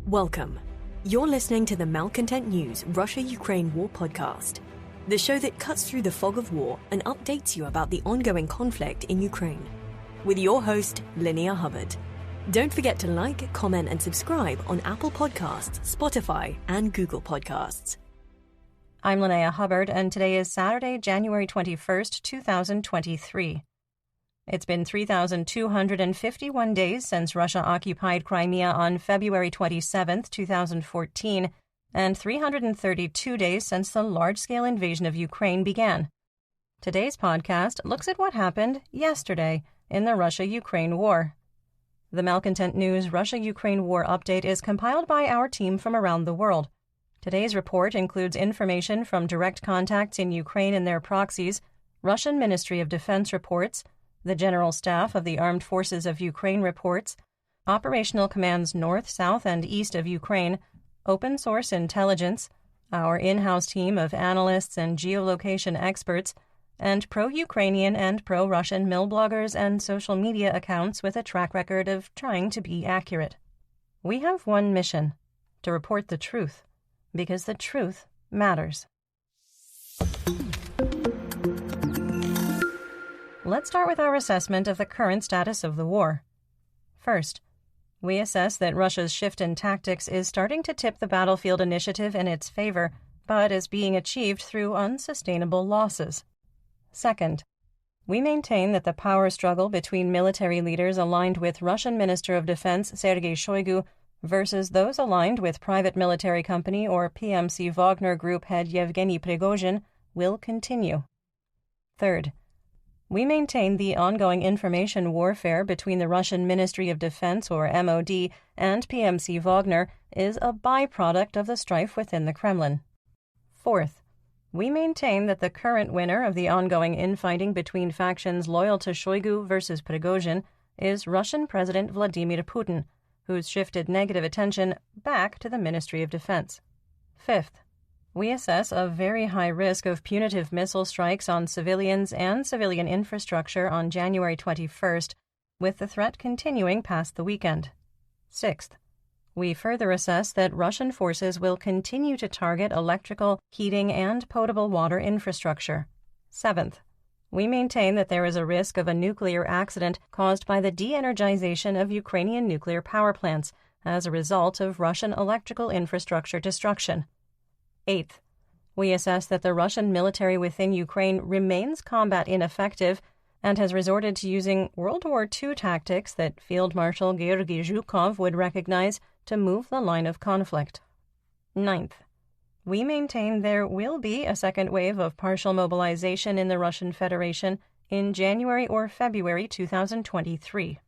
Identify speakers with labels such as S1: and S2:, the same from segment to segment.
S1: Welcome. You're listening to the Malcontent News Russia-Ukraine War podcast, the show that cuts through the fog of war and updates you about the ongoing conflict in Ukraine. With your host, Linnea Hubbard. Don't forget to like, comment, and subscribe on Apple Podcasts, Spotify, and Google Podcasts.
S2: I'm Linnea Hubbard, and today is Saturday, January 21st, 2023. It's been 3,251 days since Russia occupied Crimea on February 27, 2014, and 332 days since the large-scale invasion of Ukraine began. Today's podcast looks at what happened yesterday in the Russia-Ukraine war. The Malcontent News Russia-Ukraine War update is compiled by our team from around the world. Today's report includes information from direct contacts in Ukraine and their proxies, Russian Ministry of Defense reports, the General Staff of the Armed Forces of Ukraine reports, operational commands north, south, and east of Ukraine, open source intelligence, our in-house team of analysts and geolocation experts, and pro-Ukrainian and pro-Russian mill bloggers and social media accounts with a track record of trying to be accurate. We have one mission: to report the truth, because the truth matters. Let's start with our assessment of the current status of the war. First, we assess that Russia's shift in tactics is starting to tip the battlefield initiative in its favor, but is being achieved through unsustainable losses. Second, we maintain that the power struggle between military leaders aligned with Russian Minister of Defense Sergei Shoigu versus those aligned with private military company or PMC Wagner Group head Yevgeny Prigozhin will continue. Third, we maintain the ongoing information warfare between the Russian Ministry of Defense, or MOD, and PMC Wagner is a byproduct of the strife within the Kremlin. Fourth, we maintain that the current winner of the ongoing infighting between factions loyal to Shoigu versus Prigozhin is Russian President Vladimir Putin, who's shifted negative attention back to the Ministry of Defense. Fifth, we assess a very high risk of punitive missile strikes on civilians and civilian infrastructure on January 21st, with the threat continuing past the weekend. Sixth, we further assess that Russian forces will continue to target electrical, heating, and potable water infrastructure. Seventh, we maintain that there is a risk of a nuclear accident caused by the de-energization of Ukrainian nuclear power plants as a result of Russian electrical infrastructure destruction. Eighth, we assess that the Russian military within Ukraine remains combat ineffective and has resorted to using World War II tactics that Field Marshal Georgy Zhukov would recognize to move the line of conflict. Ninth, we maintain there will be a second wave of partial mobilization in the Russian Federation in January or February 2023.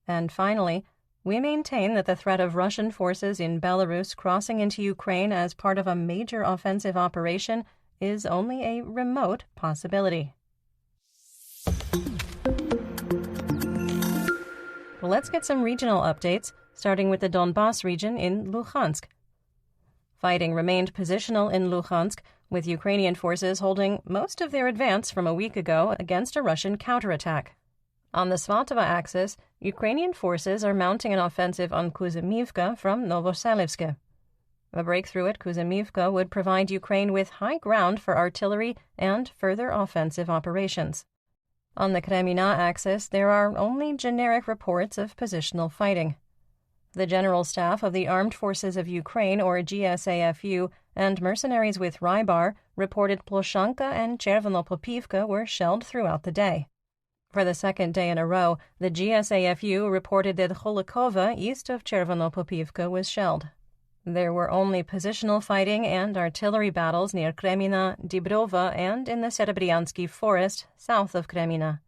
S2: And finally, we maintain that the threat of Russian forces in Belarus crossing into Ukraine as part of a major offensive operation is only a remote possibility. Well, let's get some regional updates, starting with the Donbas region in Luhansk. Fighting remained positional in Luhansk, with Ukrainian forces holding most of their advance from a week ago against a Russian counterattack. On the Svatova axis, Ukrainian forces are mounting an offensive on Kuzymivka from Novoselivsk. A breakthrough at Kuzymivka would provide Ukraine with high ground for artillery and further offensive operations. On the Kremina axis, there are only generic reports of positional fighting. The General Staff of the Armed Forces of Ukraine, or GSAFU, and mercenaries with Rybar reported Ploshanka and Chervonopopivka were shelled throughout the day. For the second day in a row, the GSAFU reported that Holikova, east of Chervonopopivka, was shelled. There were only positional fighting and artillery battles near Kremina, Dibrova, and in the Serebryansky forest, south of Kremina.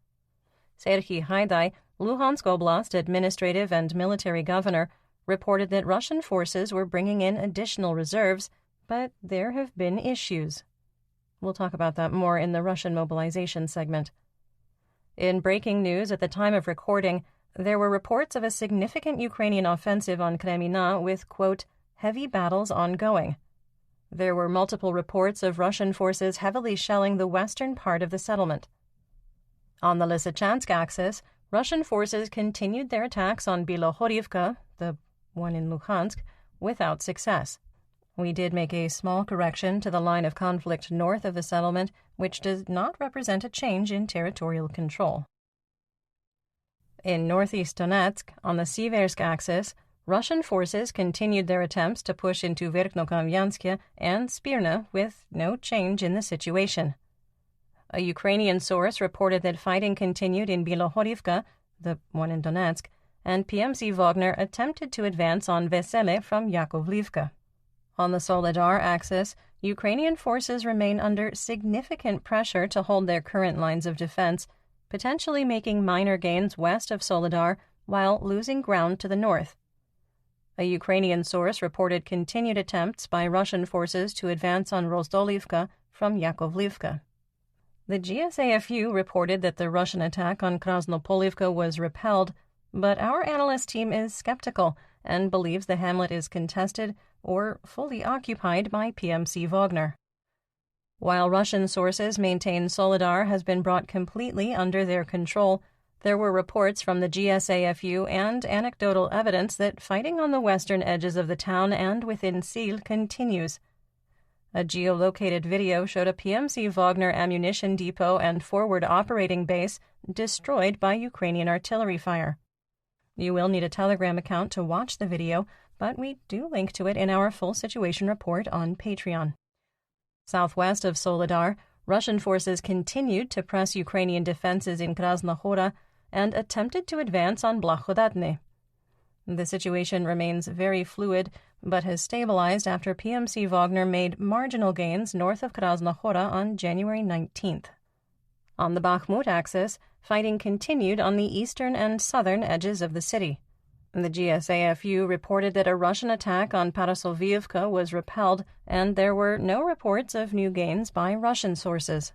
S2: Serhiy Haidai, Luhansk Oblast administrative and military governor, reported that Russian forces were bringing in additional reserves, but there have been issues. We'll talk about that more in the Russian mobilization segment. In breaking news at the time of recording, there were reports of a significant Ukrainian offensive on Kremina with, quote, heavy battles ongoing. There were multiple reports of Russian forces heavily shelling the western part of the settlement. On the Lysychansk axis, Russian forces continued their attacks on Bilohorivka, the one in Luhansk, without success. We did make a small correction to the line of conflict north of the settlement, which does not represent a change in territorial control. In northeast Donetsk, on the Siversk axis, Russian forces continued their attempts to push into Verkhnokamiansk and Spirna with no change in the situation. A Ukrainian source reported that fighting continued in Bilohorivka, the one in Donetsk, and PMC Wagner attempted to advance on Vesele from Yakovlivka. On the Soledar axis, Ukrainian forces remain under significant pressure to hold their current lines of defense, potentially making minor gains west of Soledar while losing ground to the north. A Ukrainian source reported continued attempts by Russian forces to advance on Rozdolivka from Yakovlivka. The GSAFU reported that the Russian attack on Krasnopolivka was repelled, but our analyst team is skeptical and believes the hamlet is contested or fully occupied by PMC Wagner. While Russian sources maintain Soledar has been brought completely under their control, there were reports from the GSAFU and anecdotal evidence that fighting on the western edges of the town and within Sil continues. A geolocated video showed a PMC Wagner ammunition depot and forward operating base destroyed by Ukrainian artillery fire. You will need a Telegram account to watch the video, but we do link to it in our full situation report on Patreon. Southwest of Soledar, Russian forces continued to press Ukrainian defenses in Krasnohora and attempted to advance on Blahodatne. The situation remains very fluid, but has stabilized after PMC Wagner made marginal gains north of Krasnohora on January 19th. On the Bakhmut axis, fighting continued on the eastern and southern edges of the city. The GSAFU reported that a Russian attack on Parasolviivka was repelled, and there were no reports of new gains by Russian sources.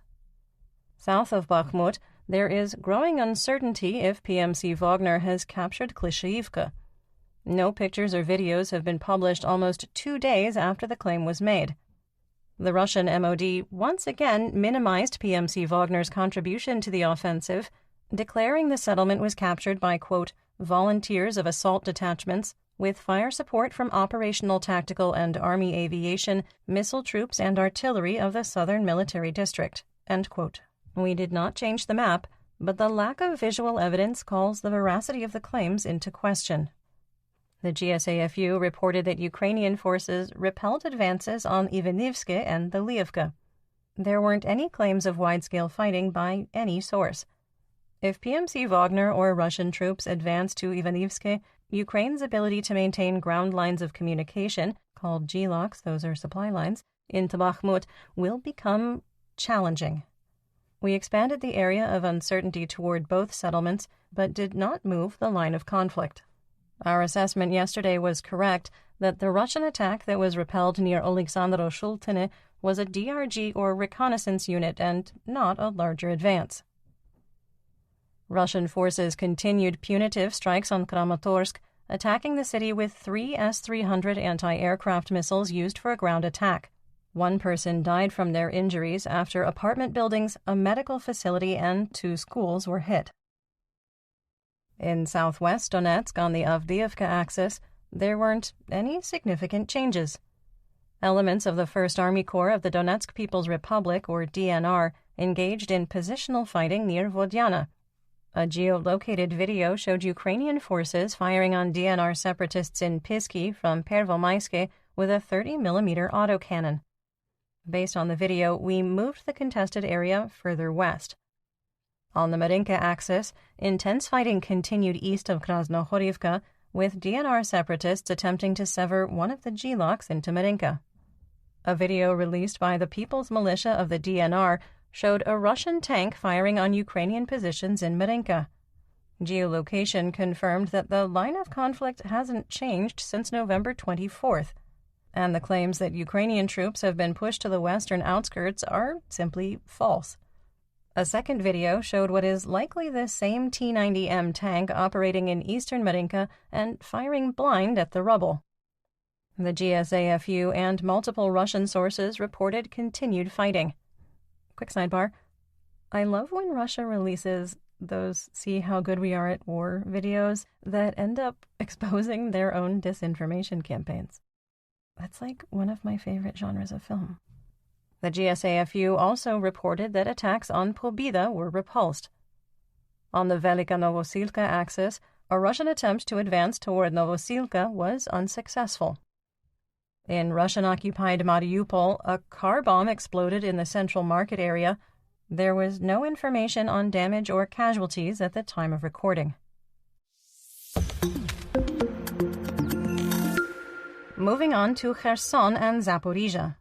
S2: South of Bakhmut, there is growing uncertainty if PMC Wagner has captured Klishchiivka. No pictures or videos have been published almost 2 days after the claim was made. The Russian MOD once again minimized PMC Wagner's contribution to the offensive, declaring the settlement was captured by, quote, volunteers of assault detachments with fire support from operational tactical and Army aviation, missile troops, and artillery of the Southern Military District, end quote. We did not change the map, but the lack of visual evidence calls the veracity of the claims into question. The GSAFU reported that Ukrainian forces repelled advances on Ivanivske and the Liivka. There weren't any claims of wide-scale fighting by any source. If PMC Wagner or Russian troops advance to Ivanivske, Ukraine's ability to maintain ground lines of communication, called GLOCs, those are supply lines, into Bakhmut will become challenging. We expanded the area of uncertainty toward both settlements, but did not move the line of conflict. Our assessment yesterday was correct that the Russian attack that was repelled near Oleksandro-Shultine was a DRG or reconnaissance unit and not a larger advance. Russian forces continued punitive strikes on Kramatorsk, attacking the city with 3 S-300 anti-aircraft missiles used for a ground attack. 1 person died from their injuries after apartment buildings, a medical facility, and 2 schools were hit. In southwest Donetsk on the Avdiivka axis, there weren't any significant changes. Elements of the 1st Army Corps of the Donetsk People's Republic, or DNR, engaged in positional fighting near Vodyana. A geolocated video showed Ukrainian forces firing on DNR separatists in Pisky from Pervomaiske with a 30mm autocannon. Based on the video, we moved the contested area further west. On the Marinka axis, intense fighting continued east of Krasnohorivka, with DNR separatists attempting to sever one of the GLOCs into Marinka. A video released by the People's Militia of the DNR showed a Russian tank firing on Ukrainian positions in Marinka. Geolocation confirmed that the line of conflict hasn't changed since November 24th, and the claims that Ukrainian troops have been pushed to the western outskirts are simply false. A second video showed what is likely the same T-90M tank operating in eastern Marinka and firing blind at the rubble. The GSAFU and multiple Russian sources reported continued fighting. Quick sidebar. I love when Russia releases those "see how good we are at war" videos that end up exposing their own disinformation campaigns. That's like one of my favorite genres of film. The GSAFU also reported that attacks on Pobeda were repulsed. On the Velika Novosilka axis, a Russian attempt to advance toward Novosilka was unsuccessful. In Russian-occupied Mariupol, a car bomb exploded in the central market area. There was no information on damage or casualties at the time of recording. Moving on to Kherson and Zaporizhia.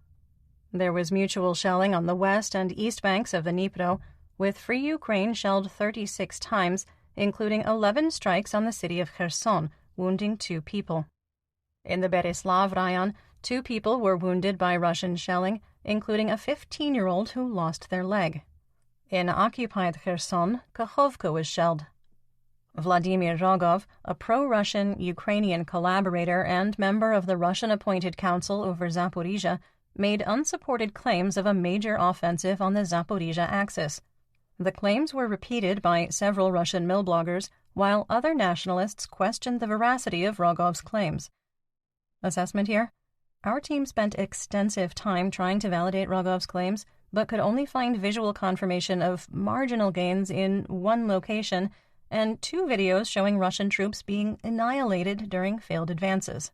S2: There was mutual shelling on the west and east banks of the Dnipro, with Free Ukraine shelled 36 times, including 11 strikes on the city of Kherson, wounding 2 people. In the Bereslav Rayon, 2 people were wounded by Russian shelling, including a 15-year-old who lost their leg. In occupied Kherson, Kakhovka was shelled. Vladimir Rogov, a pro-Russian Ukrainian collaborator and member of the Russian-appointed council over Zaporizhia, made unsupported claims of a major offensive on the Zaporizhia axis. The claims were repeated by several Russian mill bloggers, while other nationalists questioned the veracity of Rogov's claims. Assessment here? Our team spent extensive time trying to validate Rogov's claims, but could only find visual confirmation of marginal gains in one location and 2 videos showing Russian troops being annihilated during failed advances.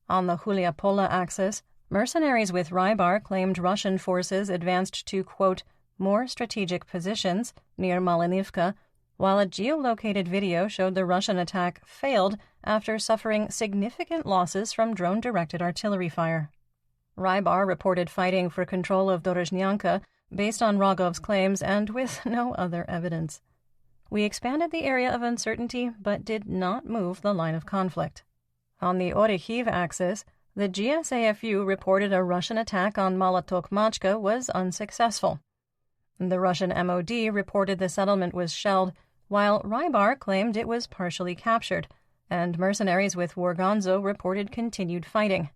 S2: On the Huliapola axis, mercenaries with Rybar claimed Russian forces advanced to, quote, more strategic positions near Malinivka, while a geolocated video showed the Russian attack failed after suffering significant losses from drone-directed artillery fire. Rybar reported fighting for control of Dorozhnyanka based on Rogov's claims and with no other evidence. We expanded the area of uncertainty but did not move the line of conflict. On the Orekhiv axis, the GSAFU reported a Russian attack on Malotokmachka was unsuccessful. The Russian MOD reported the settlement was shelled, while Rybar claimed it was partially captured, and mercenaries with Wargonzo reported continued fighting.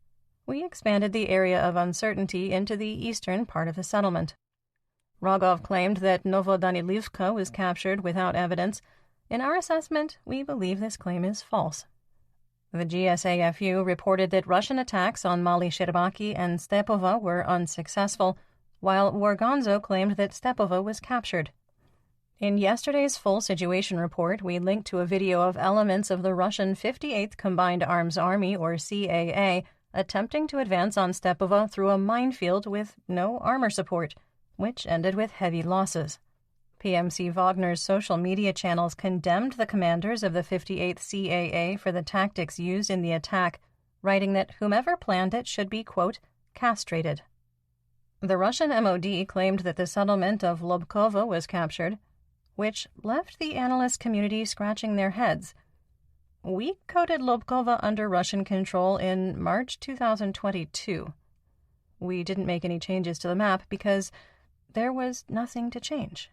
S2: We expanded the area of uncertainty into the eastern part of the settlement. Rogov claimed that Novodanilivka was captured without evidence. In our assessment, we believe this claim is false. The GSAFU reported that Russian attacks on Mali Sherbaki and Stepova were unsuccessful, while Wargonzo claimed that Stepova was captured. In yesterday's full situation report, we linked to a video of elements of the Russian 58th Combined Arms Army, or CAA, attempting to advance on Stepova through a minefield with no armor support, which ended with heavy losses. PMC Wagner's social media channels condemned the commanders of the 58th CAA for the tactics used in the attack, writing that whomever planned it should be, quote, castrated. The Russian MOD claimed that the settlement of Lobkova was captured, which left the analyst community scratching their heads. We coded Lobkova under Russian control in March 2022. We didn't make any changes to the map because there was nothing to change.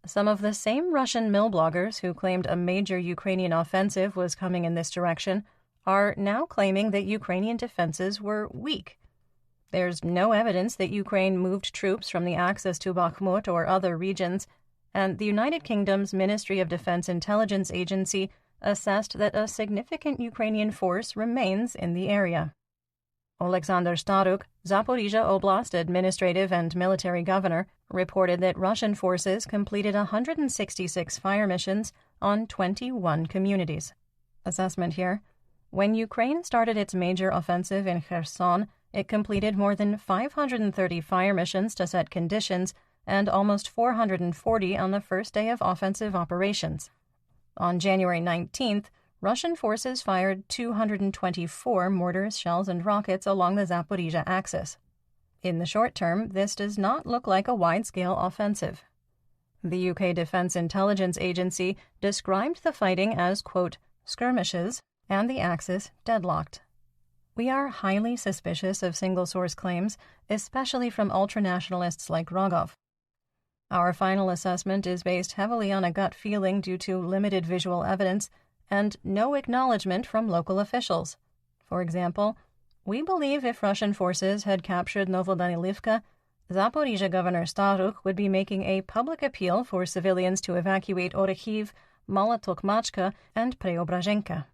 S2: Some of the same Russian mill bloggers who claimed a major Ukrainian offensive was coming in this direction are now claiming that Ukrainian defenses were weak. There's no evidence that Ukraine moved troops from the Axis to Bakhmut or other regions, and the United Kingdom's Ministry of Defense Intelligence Agency assessed that a significant Ukrainian force remains in the area. Oleksandr Staruk, Zaporizhia Oblast administrative and military governor, reported that Russian forces completed 166 fire missions on 21 communities. Assessment here. When Ukraine started its major offensive in Kherson, it completed more than 530 fire missions to set conditions and almost 440 on the first day of offensive operations. On January 19th, Russian forces fired 224 mortars, shells, and rockets along the Zaporizhia axis. In the short term, this does not look like a wide-scale offensive. The UK Defense Intelligence Agency described the fighting as, quote, skirmishes, and the axis deadlocked. We are highly suspicious of single-source claims, especially from ultranationalists like Rogov. Our final assessment is based heavily on a gut feeling due to limited visual evidence and no acknowledgement from local officials. For example, we believe if Russian forces had captured Novodanilivka, Zaporizhia Governor Staruk would be making a public appeal for civilians to evacuate Orekhiv, Malotokmachka, and Preobrazhenka.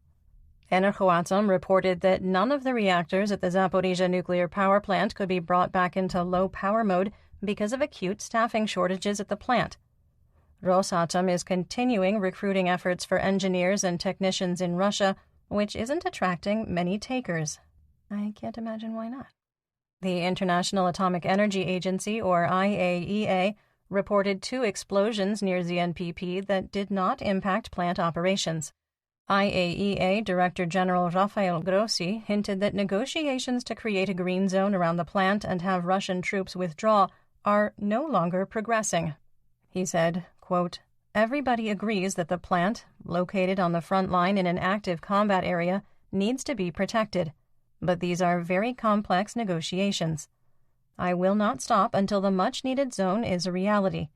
S2: Energoatom reported that none of the reactors at the Zaporizhzhia nuclear power plant could be brought back into low power mode because of acute staffing shortages at the plant. Rosatom is continuing recruiting efforts for engineers and technicians in Russia, which isn't attracting many takers. I can't imagine why not. The International Atomic Energy Agency, or IAEA, reported 2 explosions near ZNPP that did not impact plant operations. IAEA Director General Rafael Grossi hinted that negotiations to create a green zone around the plant and have Russian troops withdraw are no longer progressing. He said, quote, "Everybody agrees that the plant, located on the front line in an active combat area, needs to be protected, but these are very complex negotiations. I will not stop until the much-needed zone is a reality.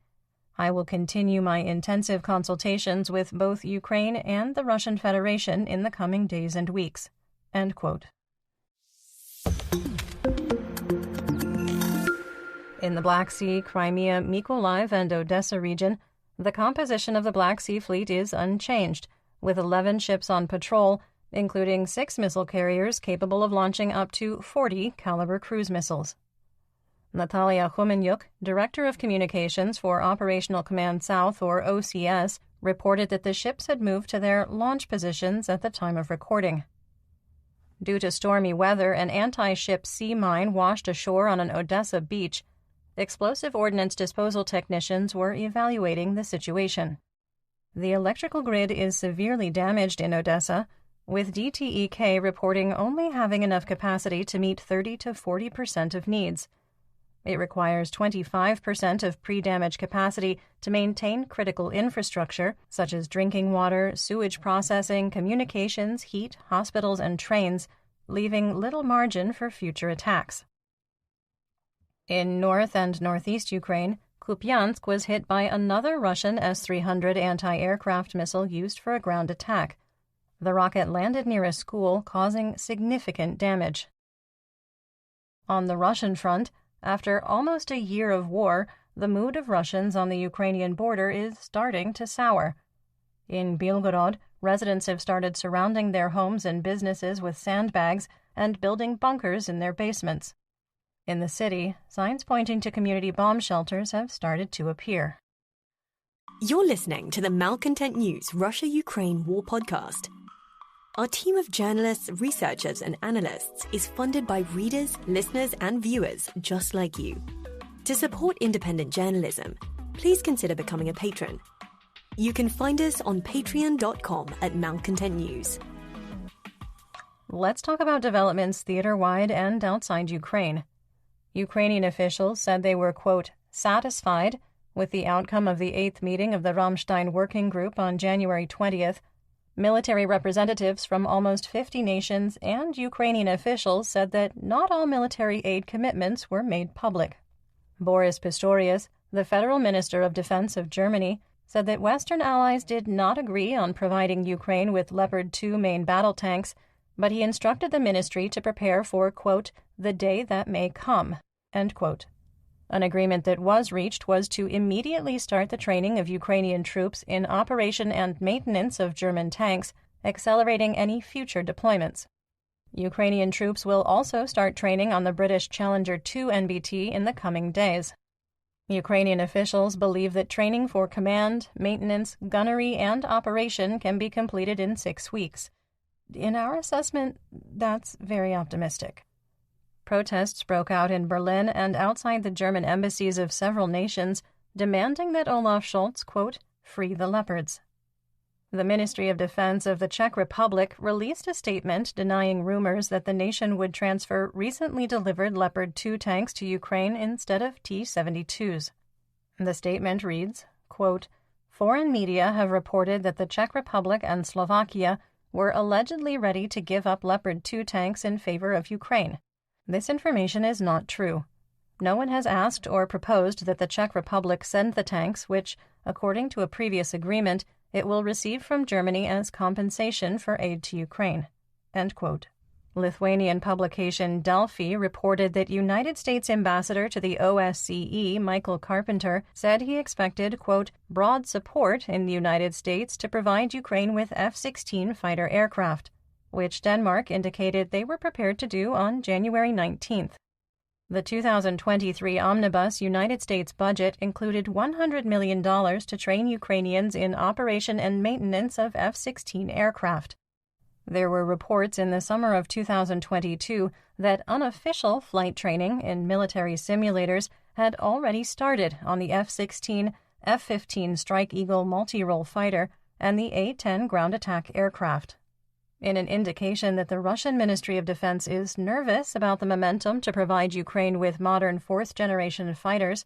S2: I will continue my intensive consultations with both Ukraine and the Russian Federation in the coming days and weeks." End quote. In the Black Sea, Crimea, Mykolaiv, and Odessa region, the composition of the Black Sea Fleet is unchanged, with 11 ships on patrol, including 6 missile carriers capable of launching up to 40 caliber cruise missiles. Natalia Humenyuk, Director of Communications for Operational Command South, or OCS, reported that the ships had moved to their launch positions at the time of recording. Due to stormy weather, an anti-ship sea mine washed ashore on an Odessa beach. Explosive ordnance disposal technicians were evaluating the situation. The electrical grid is severely damaged in Odessa, with DTEK reporting only having enough capacity to meet 30 to 40% of needs. It requires 25% of pre-damage capacity to maintain critical infrastructure, such as drinking water, sewage processing, communications, heat, hospitals, and trains, leaving little margin for future attacks. In north and northeast Ukraine, Kupiansk was hit by another Russian S-300 anti-aircraft missile used for a ground attack. The rocket landed near a school, causing significant damage. On the Russian front, after almost a year of war, the mood of Russians on the Ukrainian border is starting to sour. In Belgorod, residents have started surrounding their homes and businesses with sandbags and building bunkers in their basements. In the city, signs pointing to community bomb shelters have started to appear.
S1: You're listening to the Malcontent News Russia-Ukraine War Podcast. Our team of journalists, researchers, and analysts is funded by readers, listeners, and viewers just like you. To support independent journalism, please consider becoming a patron. You can find us on patreon.com/Malcontent News.
S2: Let's talk about developments theater-wide and outside Ukraine. Ukrainian officials said they were, quote, satisfied with the outcome of the 8th meeting of the Ramstein Working Group on January 20th. Military representatives from almost 50 nations and Ukrainian officials said that not all military aid commitments were made public. Boris Pistorius, the Federal Minister of Defense of Germany, said that Western allies did not agree on providing Ukraine with Leopard 2 main battle tanks, but he instructed the ministry to prepare for, quote, the day that may come, end quote. An agreement that was reached was to immediately start the training of Ukrainian troops in operation and maintenance of German tanks, accelerating any future deployments. Ukrainian troops will also start training on the British Challenger 2 NBT in the coming days. Ukrainian officials believe that training for command, maintenance, gunnery, and operation can be completed in 6 weeks. In our assessment, that's very optimistic. Protests broke out in Berlin and outside the German embassies of several nations, demanding that Olaf Scholz, quote, free the Leopards. The Ministry of Defense of the Czech Republic released a statement denying rumors that the nation would transfer recently delivered Leopard 2 tanks to Ukraine instead of T-72s. The statement reads, quote, foreign media have reported that the Czech Republic and Slovakia were allegedly ready to give up Leopard 2 tanks in favor of Ukraine. This information is not true. No one has asked or proposed that the Czech Republic send the tanks, which, according to a previous agreement, it will receive from Germany as compensation for aid to Ukraine. End quote. Lithuanian publication Delphi reported that United States Ambassador to the OSCE, Michael Carpenter, said he expected, quote, broad support in the United States to provide Ukraine with F-16 fighter aircraft. which Denmark indicated they were prepared to do on January 19th. The 2023 omnibus United States budget included $100 million to train Ukrainians in operation and maintenance of F-16 aircraft. There were reports in the summer of 2022 that unofficial flight training in military simulators had already started on the F-16, F-15 Strike Eagle multi-role fighter, and the A-10 ground attack aircraft. In an indication that the Russian Ministry of Defense is nervous about the momentum to provide Ukraine with modern fourth-generation fighters,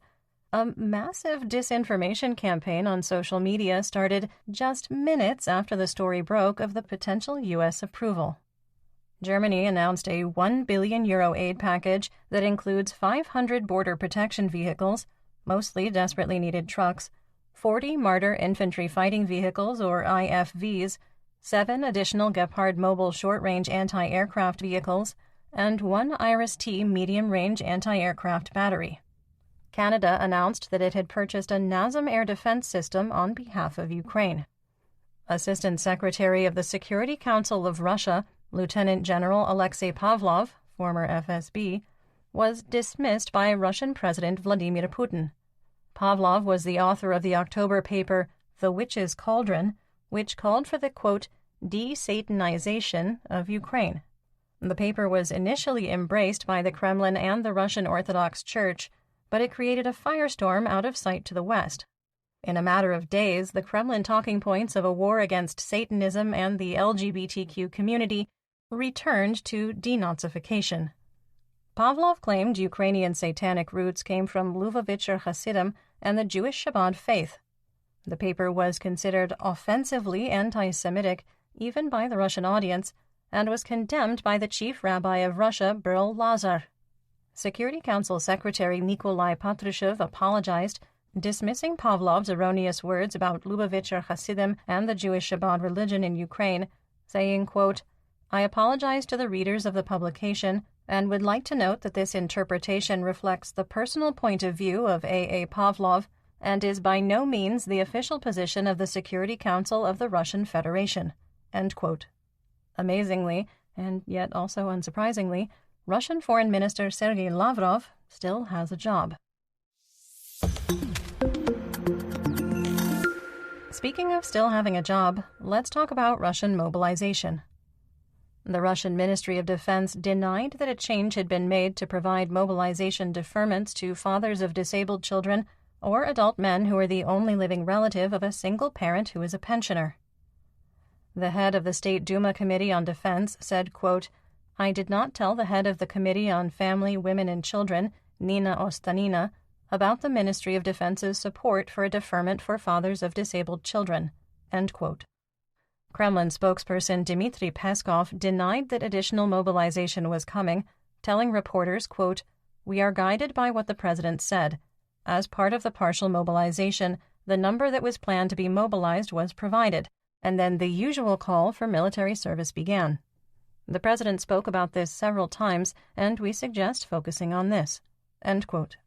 S2: a massive disinformation campaign on social media started just minutes after the story broke of the potential U.S. approval. Germany announced a €1 billion aid package that includes 500 border protection vehicles, mostly desperately needed trucks, 40 Marder infantry fighting vehicles, or IFVs, 7 additional Gepard mobile short-range anti-aircraft vehicles, and 1 Iris-T medium-range anti-aircraft battery. Canada announced that it had purchased a NASAM air defense system on behalf of Ukraine. Assistant Secretary of the Security Council of Russia, Lieutenant General Alexei Pavlov, former FSB, was dismissed by Russian President Vladimir Putin. Pavlov was the author of the October paper The Witch's Cauldron, which called for the, quote, de-Satanization of Ukraine. The paper was initially embraced by the Kremlin and the Russian Orthodox Church, but it created a firestorm out of sight to the west. In a matter of days, the Kremlin talking points of a war against Satanism and the LGBTQ community returned to denazification. Pavlov claimed Ukrainian satanic roots came from Lubavitcher Hasidim and the Jewish Chabad faith. The paper was considered offensively anti-Semitic even by the Russian audience and was condemned by the chief rabbi of Russia, Berl Lazar. Security Council Secretary Nikolai Patrushev apologized, dismissing Pavlov's erroneous words about Lubavitcher Hasidim and the Jewish Chabad religion in Ukraine, saying, quote, I apologize to the readers of the publication and would like to note that this interpretation reflects the personal point of view of A.A. Pavlov and is by no means the official position of the Security Council of the Russian Federation. End quote. Amazingly, and yet also unsurprisingly, Russian Foreign Minister Sergei Lavrov still has a job. Speaking of still having a job, let's talk about Russian mobilization. The Russian Ministry of Defense denied that a change had been made to provide mobilization deferments to fathers of disabled children or adult men who are the only living relative of a single parent who is a pensioner. The head of the State Duma Committee on Defense said, quote, I did not tell the head of the Committee on Family, Women and Children, Nina Ostanina, about the Ministry of Defense's support for a deferment for fathers of disabled children. End quote. Kremlin spokesperson Dmitry Peskov denied that additional mobilization was coming, telling reporters, quote, We are guided by what the president said. As part of the partial mobilization, the number that was planned to be mobilized was provided, and then the usual call for military service began. The president spoke about this several times, and we suggest focusing on this. End quote.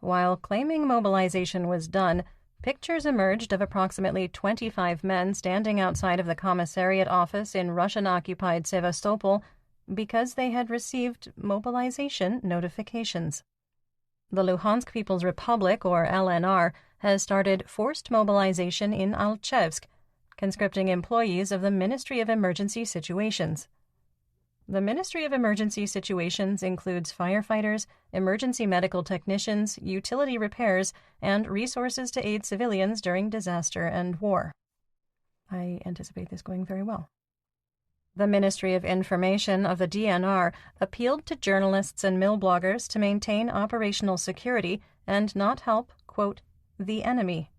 S2: While claiming mobilization was done, pictures emerged of approximately 25 men standing outside of the commissariat office in Russian-occupied Sevastopol because they had received mobilization notifications. The Luhansk People's Republic, or LNR, has started forced mobilization in Alchevsk, conscripting employees of the Ministry of Emergency Situations. The Ministry of Emergency Situations includes firefighters, emergency medical technicians, utility repairs, and resources to aid civilians during disaster and war. I anticipate this going very well. The Ministry of Information of the DNR appealed to journalists and mill bloggers to maintain operational security and not help, quote, the enemy.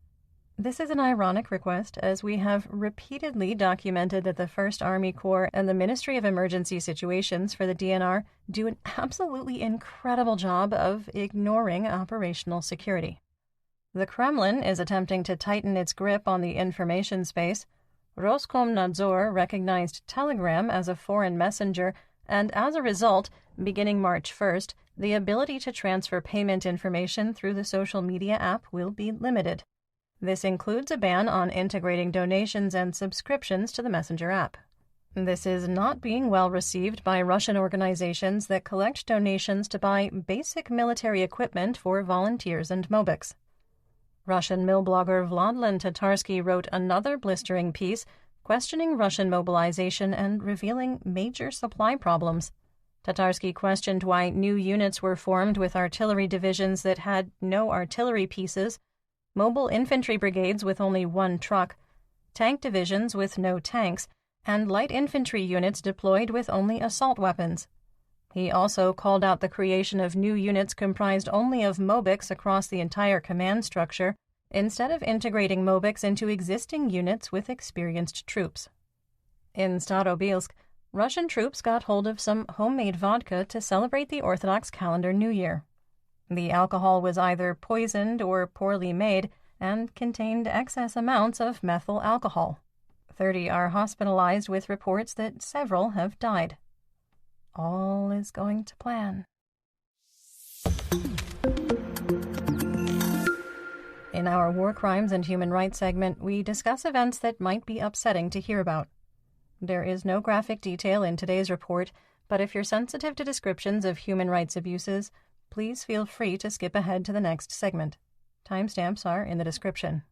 S2: This is an ironic request, as we have repeatedly documented that the 1st Army Corps and the Ministry of Emergency Situations for the DNR do an absolutely incredible job of ignoring operational security. The Kremlin is attempting to tighten its grip on the information space. Roskomnadzor recognized Telegram as a foreign messenger, and as a result, beginning March 1st, the ability to transfer payment information through the social media app will be limited. This includes a ban on integrating donations and subscriptions to the messenger app. This is not being well received by Russian organizations that collect donations to buy basic military equipment for volunteers and mobics. Russian mill blogger Vladlen Tatarsky wrote another blistering piece questioning Russian mobilization and revealing major supply problems. Tatarsky questioned why new units were formed with artillery divisions that had no artillery pieces, mobile infantry brigades with only one truck, tank divisions with no tanks, and light infantry units deployed with only assault weapons. He also called out the creation of new units comprised only of mobics across the entire command structure, instead of integrating mobics into existing units with experienced troops. In Starobilsk, Russian troops got hold of some homemade vodka to celebrate the Orthodox calendar New Year. The alcohol was either poisoned or poorly made and contained excess amounts of methyl alcohol. 30 are hospitalized with reports that several have died. All is going to plan. In our War Crimes and Human Rights segment, we discuss events that might be upsetting to hear about. There is no graphic detail in today's report, but if you're sensitive to descriptions of human rights abuses, please feel free to skip ahead to the next segment. Timestamps are in the description.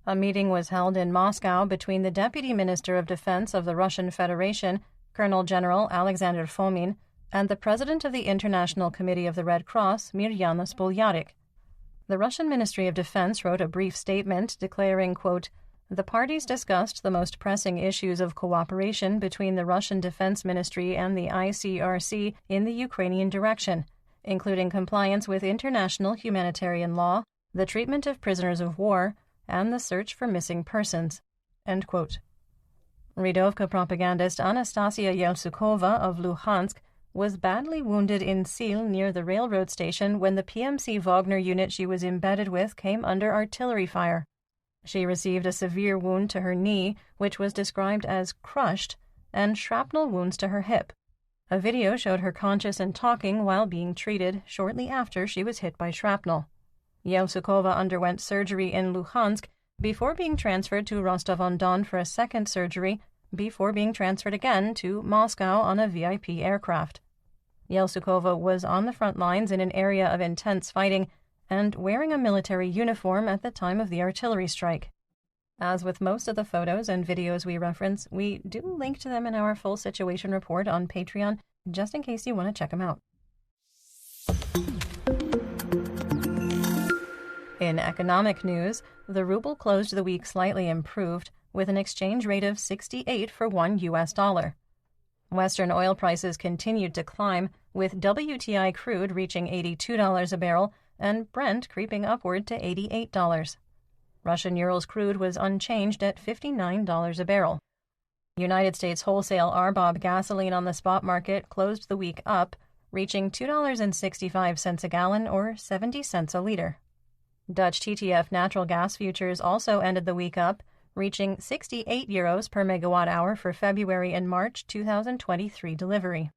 S2: A meeting was held in Moscow between the Deputy Minister of Defense of the Russian Federation, Colonel General Alexander Fomin, and the President of the International Committee of the Red Cross, Mirjana Spoljarik. The Russian Ministry of Defense wrote a brief statement declaring, quote, "The parties discussed the most pressing issues of cooperation between the Russian Defense Ministry and the ICRC in the Ukrainian direction, including compliance with international humanitarian law, the treatment of prisoners of war, and the search for missing persons." End quote. Rydovka propagandist Anastasia Yelsukova of Luhansk was badly wounded in Sil near the railroad station when the PMC Wagner unit she was embedded with came under artillery fire. She received a severe wound to her knee, which was described as crushed, and shrapnel wounds to her hip. A video showed her conscious and talking while being treated shortly after she was hit by shrapnel. Yelsukova underwent surgery in Luhansk before being transferred to Rostov-on-Don for a second surgery, before being transferred again to Moscow on a VIP aircraft. Yelsukova was on the front lines in an area of intense fighting and wearing a military uniform at the time of the artillery strike. As with most of the photos and videos we reference, we do link to them in our full situation report on Patreon, just in case you want to check them out. In economic news, the ruble closed the week slightly improved, with an exchange rate of 68 for $1. Western oil prices continued to climb, with WTI crude reaching $82 a barrel and Brent creeping upward to $88. Russian Urals crude was unchanged at $59 a barrel. United States wholesale RBOB gasoline on the spot market closed the week up, reaching $2.65 a gallon or 70 cents a liter. Dutch TTF natural gas futures also ended the week up, reaching €68 per megawatt-hour for February and March 2023 delivery.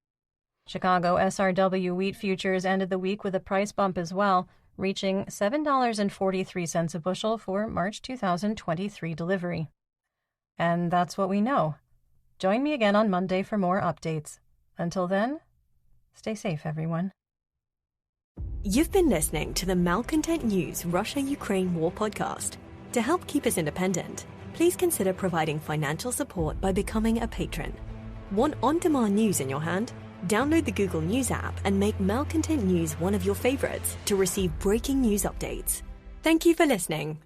S2: Chicago SRW wheat futures ended the week with a price bump as well, reaching $7.43 a bushel for March 2023 delivery. And that's what we know. Join me again on Monday for more updates. Until then, stay safe, everyone.
S1: You've been listening to the Malcontent News Russia-Ukraine War podcast. To help keep us independent, please consider providing financial support by becoming a patron. Want on-demand news in your hand? Download the Google News app and make Malcontent News one of your favorites to receive breaking news updates. Thank you for listening.